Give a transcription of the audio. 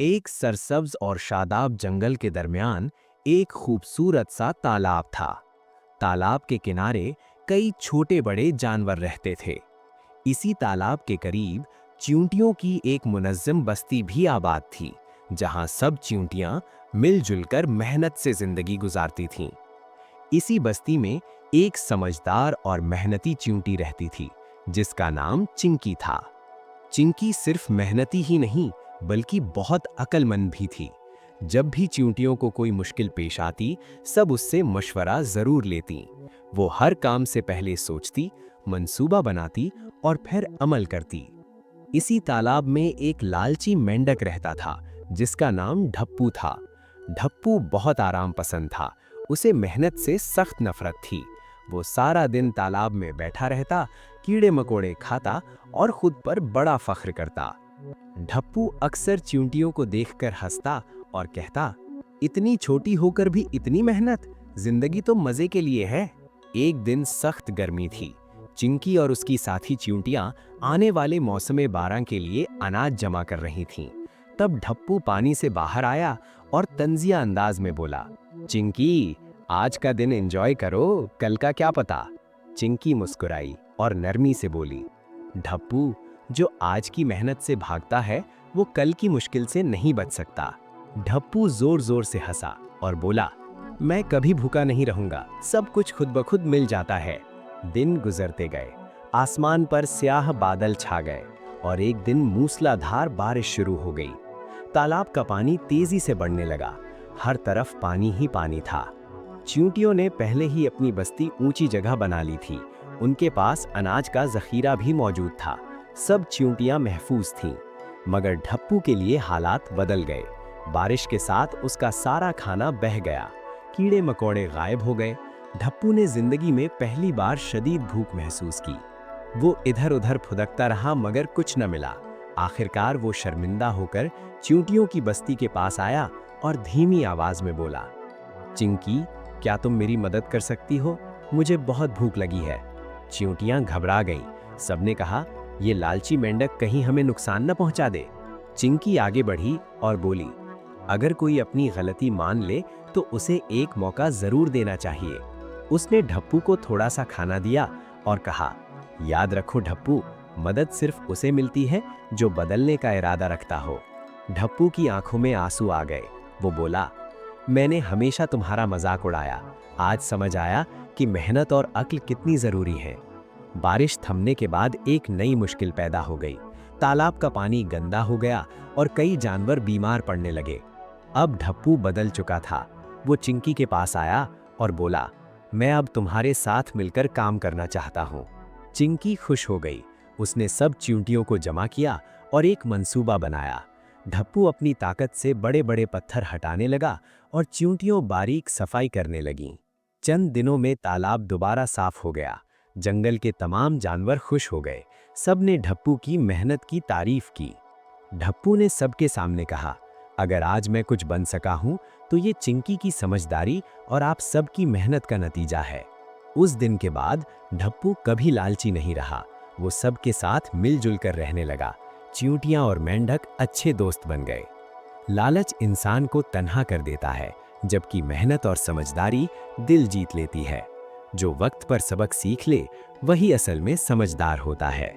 एक सरसब्ज और शादाब जंगल के दरमियान एक खूबसूरत सा तालाब था। तालाब के किनारे कई छोटे बड़े जानवर रहते थे। इसी तालाब के करीब चींटियों की एक मुनज़्ज़म बस्ती भी आबाद थी, जहां सब चींटियां मिलजुल कर मेहनत से जिंदगी गुजारती थीं। इसी बस्ती में एक समझदार और मेहनती चींटी रहती थी, जिसका नाम चिंकी था। चिंकी सिर्फ मेहनती ही नहीं, बल्कि बहुत अक्लमंद भी थी। जब भी चींटियों को कोई मुश्किल पेश आती, सब उससे मशवरा जरूर लेती। वो हर काम से पहले सोचती, मंसूबा बनाती और फिर अमल करती। इसी तालाब में एक लालची मेंढक रहता था, जिसका नाम ढप्पू था। ढप्पू बहुत आराम पसंद था। उसे मेहनत से सख्त नफरत थी। वो सारा दिन तालाब में बैठा रहता, कीड़े मकोड़े खाता और खुद पर बड़ा फख्र करता। ढप्पू अक्सर चींटियों को देखकर हंसता और कहता, इतनी छोटी होकर भी इतनी मेहनत, जिंदगी तो मजे के लिए है। एक दिन सख्त गर्मी थी। चिंकी और उसकी साथी चींटियां आने वाले मौसम बारह के लिए अनाज जमा कर रही थीं। तब ढप्पू पानी से बाहर आया और तंजिया अंदाज में बोला, चिंकी, आज का दिन एंजॉय करो, कल का क्या पता। चिंकी मुस्कुराई और नरमी से बोली, ढप्पू, जो आज की मेहनत से भागता है, वो कल की मुश्किल से नहीं बच सकता। ढप्पू जोर जोर से हंसा और बोला, मैं कभी भूखा नहीं रहूंगा, सब कुछ खुद ब खुद मिल जाता है। दिन गुजरते गए, आसमान पर स्याह बादल छा गए और एक दिन मूसलाधार बारिश शुरू हो गई। तालाब का पानी तेजी से बढ़ने लगा। हर तरफ पानी ही पानी था। चींटियों ने पहले ही अपनी बस्ती ऊंची जगह बना ली थी। उनके पास अनाज का जखीरा भी मौजूद था। सब चींटियां महफूज थीं। मगर ढप्पू के लिए हालात बदल गए। बारिश के साथ उसका सारा खाना बह गया। कीड़े मकोड़े गायब हो गए। ढप्पू ने जिंदगी में पहली बार शदीद भूख महसूस की। वो इधर उधर फुदकता रहा, मगर कुछ न मिला। आखिरकार वो शर्मिंदा होकर चींटियों की बस्ती के पास आया और धीमी आवाज में बोला, चिंकी, क्या तुम मेरी मदद कर सकती हो? मुझे बहुत भूख लगी है। चींटियां घबरा गईं। सबने कहा, ये लालची मेंढक कहीं हमें नुकसान न पहुंचा दे। चिंकी आगे बढ़ी और बोली, अगर कोई अपनी गलती मान ले तो उसे एक मौका जरूर देना चाहिए। उसने ढप्पू को थोड़ा सा खाना दिया और कहा, याद रखो ढप्पू, मदद सिर्फ उसे मिलती है जो बदलने का इरादा रखता हो। ढप्पू की आंखों में आंसू आ गए। वो बोला, मैंने हमेशा तुम्हारा मजाक उड़ाया, आज समझ आया कि मेहनत और अक्ल कितनी जरूरी है। बारिश थमने के बाद एक नई मुश्किल पैदा हो गई। तालाब का पानी गंदा हो गया और कई जानवर बीमार पड़ने लगे। अब ढप्पू बदल चुका था। वो चिंकी के पास आया और बोला, मैं अब तुम्हारे साथ मिलकर काम करना चाहता हूँ। चिंकी खुश हो गई। उसने सब चींटियों को जमा किया और एक मंसूबा बनाया। ढप्पू अपनी ताकत से बड़े बड़े पत्थर हटाने लगा और चींटियों बारीक सफाई करने लगीं। चंद दिनों में तालाब दोबारा साफ हो गया। जंगल के तमाम जानवर खुश हो गए। सबने ढप्पू की मेहनत की तारीफ की। ढप्पू ने सबके सामने कहा, अगर आज मैं कुछ बन सका हूं तो ये चिंकी की समझदारी और आप सबकी मेहनत का नतीजा है। उस दिन के बाद ढप्पू कभी लालची नहीं रहा। वो सबके साथ मिलजुल कर रहने लगा। चींटियां और मेंढक अच्छे दोस्त बन गए। लालच इंसान को तन्हा कर देता है, जबकि मेहनत और समझदारी दिल जीत लेती है। जो वक्त पर सबक सीख ले, वही असल में समझदार होता है।